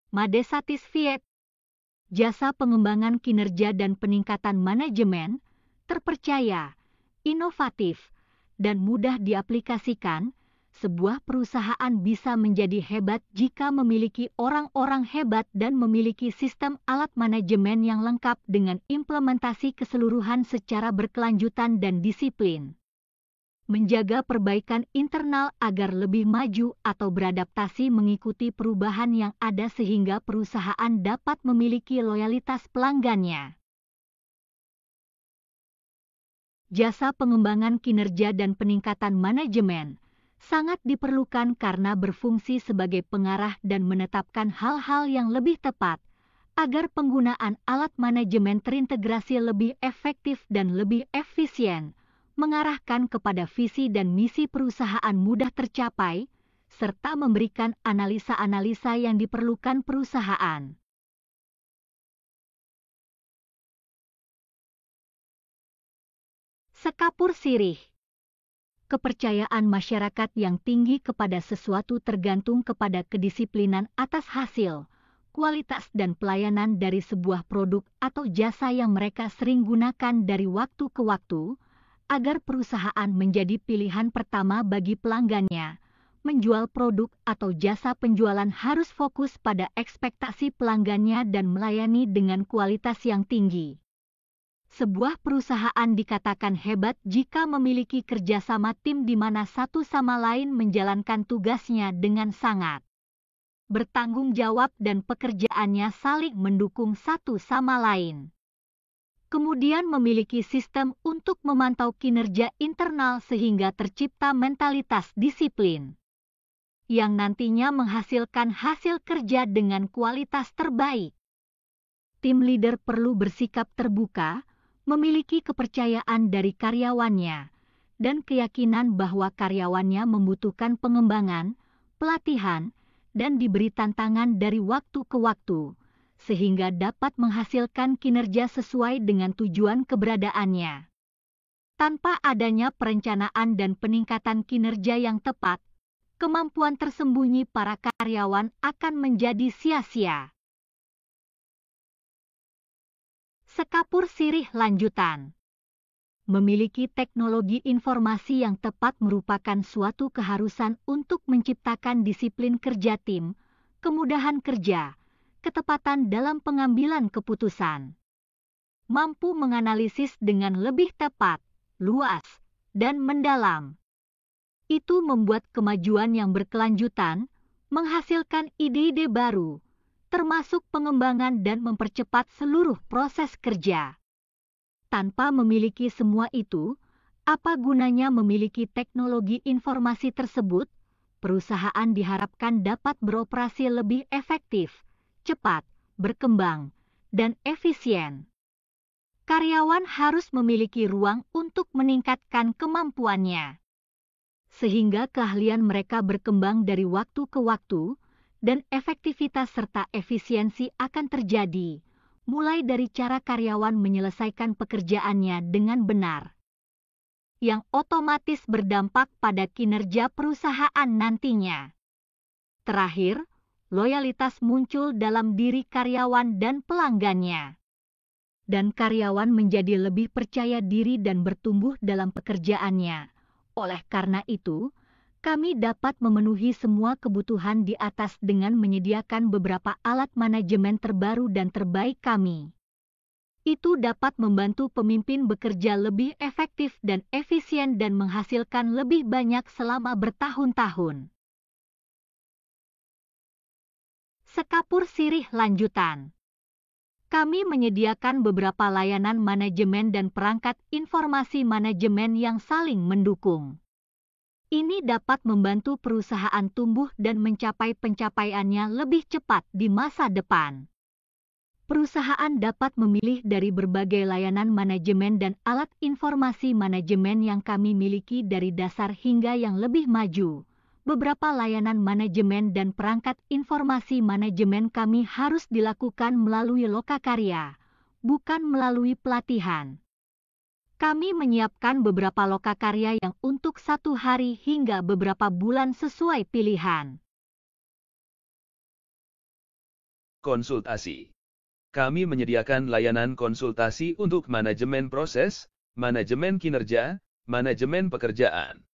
Made Satisfied. Jasa pengembangan kinerja dan peningkatan manajemen, terpercaya, inovatif, dan mudah diaplikasikan. Sebuah perusahaan bisa menjadi hebat jika memiliki orang-orang hebat dan memiliki sistem alat manajemen yang lengkap dengan implementasi keseluruhan secara berkelanjutan dan disiplin. Menjaga perbaikan internal agar lebih maju atau beradaptasi mengikuti perubahan yang ada sehingga perusahaan dapat memiliki loyalitas pelanggannya. Jasa pengembangan kinerja dan peningkatan manajemen sangat diperlukan karena berfungsi sebagai pengarah dan menetapkan hal-hal yang lebih tepat agar penggunaan alat manajemen terintegrasi lebih efektif dan lebih efisien, mengarahkan kepada visi dan misi perusahaan mudah tercapai, serta memberikan analisa-analisa yang diperlukan perusahaan. Sekapur sirih. Kepercayaan masyarakat yang tinggi kepada sesuatu tergantung kepada kedisiplinan atas hasil, kualitas dan pelayanan dari sebuah produk atau jasa yang mereka sering gunakan dari waktu ke waktu, agar perusahaan menjadi pilihan pertama bagi pelanggannya. Menjual produk atau jasa penjualan harus fokus pada ekspektasi pelanggannya dan melayani dengan kualitas yang tinggi. Sebuah perusahaan dikatakan hebat jika memiliki kerjasama tim di mana satu sama lain menjalankan tugasnya dengan sangat bertanggung jawab dan pekerjaannya saling mendukung satu sama lain. Kemudian memiliki sistem untuk memantau kinerja internal sehingga tercipta mentalitas disiplin yang nantinya menghasilkan hasil kerja dengan kualitas terbaik. Tim leader perlu bersikap terbuka, memiliki kepercayaan dari karyawannya, dan keyakinan bahwa karyawannya membutuhkan pengembangan, pelatihan, dan diberi tantangan dari waktu ke waktu, sehingga dapat menghasilkan kinerja sesuai dengan tujuan keberadaannya. Tanpa adanya perencanaan dan peningkatan kinerja yang tepat, kemampuan tersembunyi para karyawan akan menjadi sia-sia. Sekapur sirih lanjutan. Memiliki teknologi informasi yang tepat merupakan suatu keharusan untuk menciptakan disiplin kerja tim, kemudahan kerja, ketepatan dalam pengambilan keputusan, mampu menganalisis dengan lebih tepat, luas, dan mendalam. Itu membuat kemajuan yang berkelanjutan, menghasilkan ide-ide baru, termasuk pengembangan dan mempercepat seluruh proses kerja. Tanpa memiliki semua itu, apa gunanya memiliki teknologi informasi tersebut? Perusahaan diharapkan dapat beroperasi lebih efektif, cepat, berkembang, dan efisien. Karyawan harus memiliki ruang untuk meningkatkan kemampuannya, sehingga keahlian mereka berkembang dari waktu ke waktu, dan efektivitas serta efisiensi akan terjadi, mulai dari cara karyawan menyelesaikan pekerjaannya dengan benar, yang otomatis berdampak pada kinerja perusahaan nantinya. Terakhir, loyalitas muncul dalam diri karyawan dan pelanggannya, dan karyawan menjadi lebih percaya diri dan bertumbuh dalam pekerjaannya. Oleh karena itu, kami dapat memenuhi semua kebutuhan di atas dengan menyediakan beberapa alat manajemen terbaru dan terbaik kami. Itu dapat membantu pemimpin bekerja lebih efektif dan efisien dan menghasilkan lebih banyak selama bertahun-tahun. Sekapur sirih lanjutan. Kami menyediakan beberapa layanan manajemen dan perangkat informasi manajemen yang saling mendukung. Ini dapat membantu perusahaan tumbuh dan mencapai pencapaiannya lebih cepat di masa depan. Perusahaan dapat memilih dari berbagai layanan manajemen dan alat informasi manajemen yang kami miliki dari dasar hingga yang lebih maju. Beberapa layanan manajemen dan perangkat informasi manajemen kami harus dilakukan melalui lokakarya, bukan melalui pelatihan. Kami menyiapkan beberapa lokakarya yang untuk 1 hari hingga beberapa bulan sesuai pilihan. Konsultasi. Kami menyediakan layanan konsultasi untuk manajemen proses, manajemen kinerja, manajemen pekerjaan.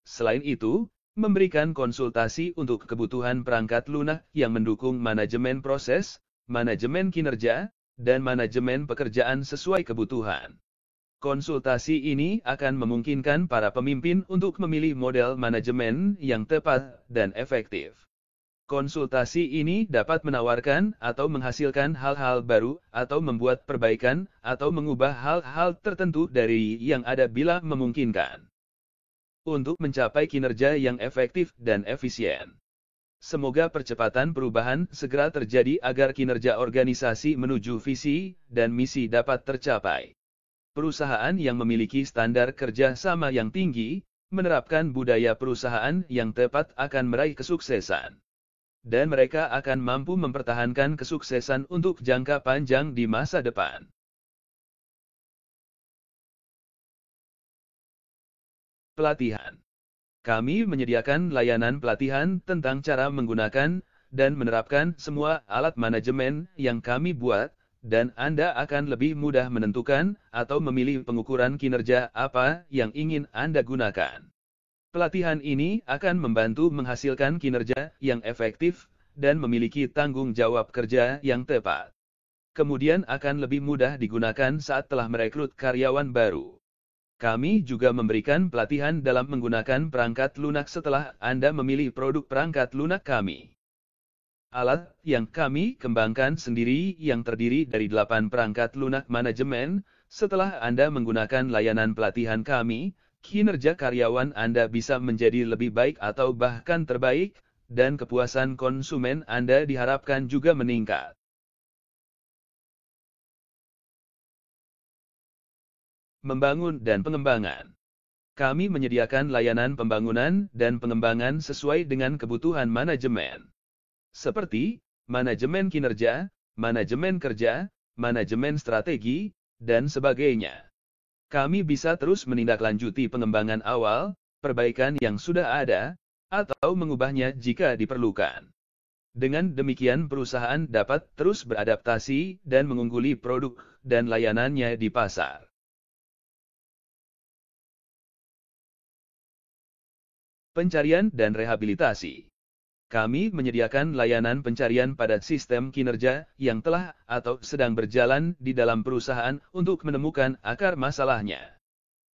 Selain itu, memberikan konsultasi untuk kebutuhan perangkat lunak yang mendukung manajemen proses, manajemen kinerja, dan manajemen pekerjaan sesuai kebutuhan. Konsultasi ini akan memungkinkan para pemimpin untuk memilih model manajemen yang tepat dan efektif. Konsultasi ini dapat menawarkan atau menghasilkan hal-hal baru, atau membuat perbaikan, atau mengubah hal-hal tertentu dari yang ada bila memungkinkan. Untuk mencapai kinerja yang efektif dan efisien. Semoga percepatan perubahan segera terjadi agar kinerja organisasi menuju visi dan misi dapat tercapai. Perusahaan yang memiliki standar kerja sama yang tinggi, menerapkan budaya perusahaan yang tepat akan meraih kesuksesan. Dan mereka akan mampu mempertahankan kesuksesan untuk jangka panjang di masa depan. Pelatihan. Kami menyediakan layanan pelatihan tentang cara menggunakan dan menerapkan semua alat manajemen yang kami buat, dan Anda akan lebih mudah menentukan atau memilih pengukuran kinerja apa yang ingin Anda gunakan. Pelatihan ini akan membantu menghasilkan kinerja yang efektif dan memiliki tanggung jawab kerja yang tepat. Kemudian akan lebih mudah digunakan saat telah merekrut karyawan baru. Kami juga memberikan pelatihan dalam menggunakan perangkat lunak setelah Anda memilih produk perangkat lunak kami. Alat yang kami kembangkan sendiri yang terdiri dari 8 perangkat lunak manajemen. Setelah Anda menggunakan layanan pelatihan kami, kinerja karyawan Anda bisa menjadi lebih baik atau bahkan terbaik, dan kepuasan konsumen Anda diharapkan juga meningkat. Membangun dan pengembangan. Kami menyediakan layanan pembangunan dan pengembangan sesuai dengan kebutuhan manajemen. Seperti, manajemen kinerja, manajemen kerja, manajemen strategi, dan sebagainya. Kami bisa terus menindaklanjuti pengembangan awal, perbaikan yang sudah ada, atau mengubahnya jika diperlukan. Dengan demikian perusahaan dapat terus beradaptasi dan mengungguli produk dan layanannya di pasar. Pencarian dan rehabilitasi. Kami menyediakan layanan pencarian pada sistem kinerja yang telah atau sedang berjalan di dalam perusahaan untuk menemukan akar masalahnya.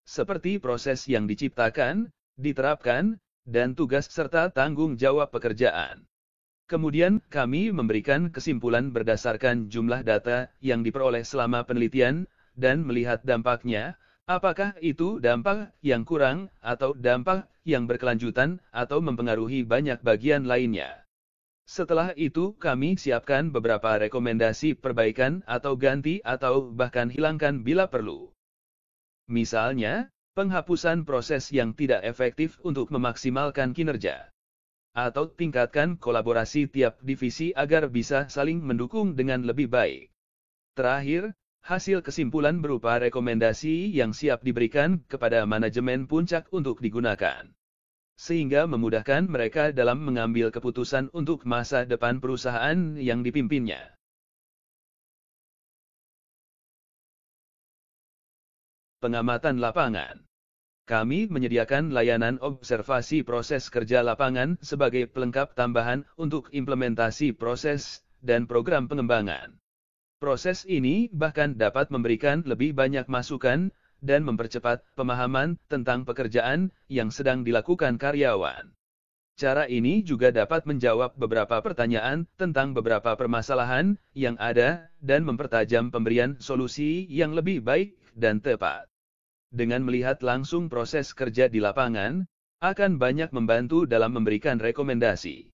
Seperti proses yang diciptakan, diterapkan, dan tugas serta tanggung jawab pekerjaan. Kemudian kami memberikan kesimpulan berdasarkan jumlah data yang diperoleh selama penelitian, dan melihat dampaknya, apakah itu dampak yang kurang, atau dampak yang berkelanjutan, atau mempengaruhi banyak bagian lainnya. Setelah itu kami siapkan beberapa rekomendasi perbaikan atau ganti atau bahkan hilangkan bila perlu. Misalnya, penghapusan proses yang tidak efektif untuk memaksimalkan kinerja. Atau tingkatkan kolaborasi tiap divisi agar bisa saling mendukung dengan lebih baik. Terakhir, hasil kesimpulan berupa rekomendasi yang siap diberikan kepada manajemen puncak untuk digunakan. Sehingga memudahkan mereka dalam mengambil keputusan untuk masa depan perusahaan yang dipimpinnya. Pengamatan lapangan. Kami menyediakan layanan observasi proses kerja lapangan sebagai pelengkap tambahan untuk implementasi proses dan program pengembangan. Proses ini bahkan dapat memberikan lebih banyak masukan dan mempercepat pemahaman tentang pekerjaan yang sedang dilakukan karyawan. Cara ini juga dapat menjawab beberapa pertanyaan tentang beberapa permasalahan yang ada dan mempertajam pemberian solusi yang lebih baik dan tepat. Dengan melihat langsung proses kerja di lapangan, akan banyak membantu dalam memberikan rekomendasi.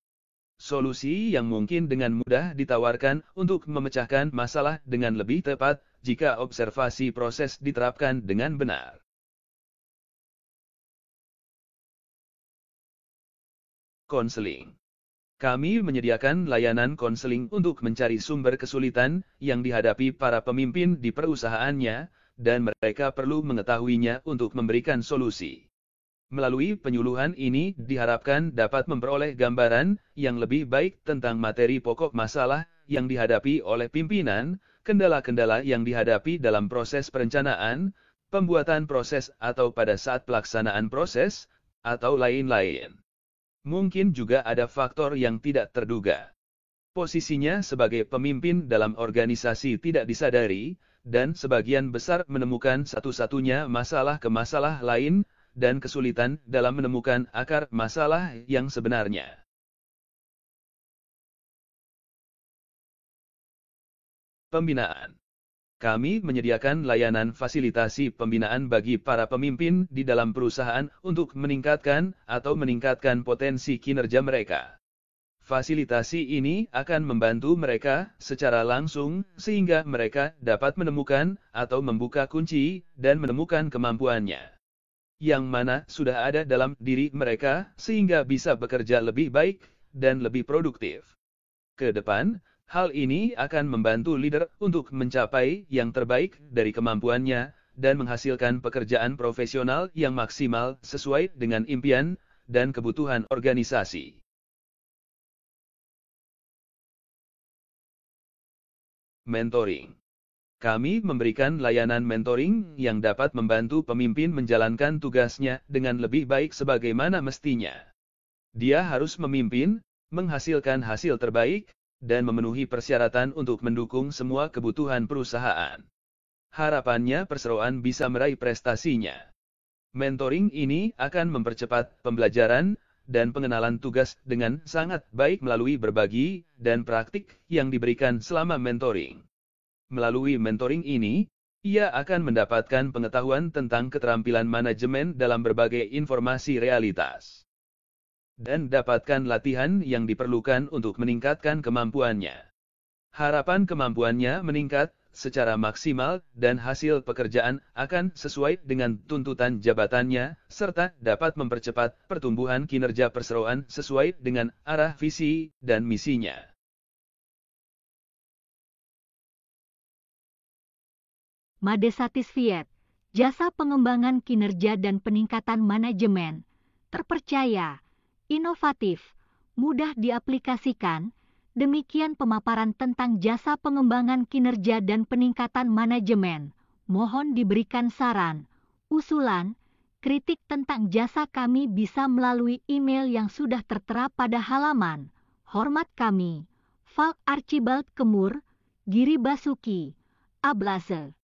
Solusi yang mungkin dengan mudah ditawarkan untuk memecahkan masalah dengan lebih tepat jika observasi proses diterapkan dengan benar. Konseling. Kami menyediakan layanan konseling untuk mencari sumber kesulitan yang dihadapi para pemimpin di perusahaannya, dan mereka perlu mengetahuinya untuk memberikan solusi. Melalui penyuluhan ini diharapkan dapat memperoleh gambaran yang lebih baik tentang materi pokok masalah yang dihadapi oleh pimpinan, kendala-kendala yang dihadapi dalam proses perencanaan, pembuatan proses atau pada saat pelaksanaan proses, atau lain-lain. Mungkin juga ada faktor yang tidak terduga. Posisinya sebagai pemimpin dalam organisasi tidak disadari, dan sebagian besar menemukan satu-satunya masalah ke masalah lain, dan kesulitan dalam menemukan akar masalah yang sebenarnya. Pembinaan. Kami menyediakan layanan fasilitasi pembinaan bagi para pemimpin di dalam perusahaan untuk meningkatkan potensi kinerja mereka. Fasilitasi ini akan membantu mereka secara langsung sehingga mereka dapat menemukan atau membuka kunci dan menemukan kemampuannya, yang mana sudah ada dalam diri mereka sehingga bisa bekerja lebih baik dan lebih produktif. Ke depan, hal ini akan membantu leader untuk mencapai yang terbaik dari kemampuannya dan menghasilkan pekerjaan profesional yang maksimal sesuai dengan impian dan kebutuhan organisasi. Mentoring. Kami memberikan layanan mentoring yang dapat membantu pemimpin menjalankan tugasnya dengan lebih baik sebagaimana mestinya. Dia harus memimpin, menghasilkan hasil terbaik, dan memenuhi persyaratan untuk mendukung semua kebutuhan perusahaan. Harapannya perseroan bisa meraih prestasinya. Mentoring ini akan mempercepat pembelajaran dan pengenalan tugas dengan sangat baik melalui berbagi dan praktik yang diberikan selama mentoring. Melalui mentoring ini, ia akan mendapatkan pengetahuan tentang keterampilan manajemen dalam berbagai informasi realitas, dan dapatkan latihan yang diperlukan untuk meningkatkan kemampuannya. Harapan kemampuannya meningkat secara maksimal dan hasil pekerjaan akan sesuai dengan tuntutan jabatannya, serta dapat mempercepat pertumbuhan kinerja perseroan sesuai dengan arah visi dan misinya. Madesatisfiet, jasa pengembangan kinerja dan peningkatan manajemen, terpercaya, inovatif, mudah diaplikasikan. Demikian pemaparan tentang jasa pengembangan kinerja dan peningkatan manajemen. Mohon diberikan saran, usulan, kritik tentang jasa kami bisa melalui email yang sudah tertera pada halaman. Hormat kami, Falk Archibald Kemur, Giri Basuki, Ablase.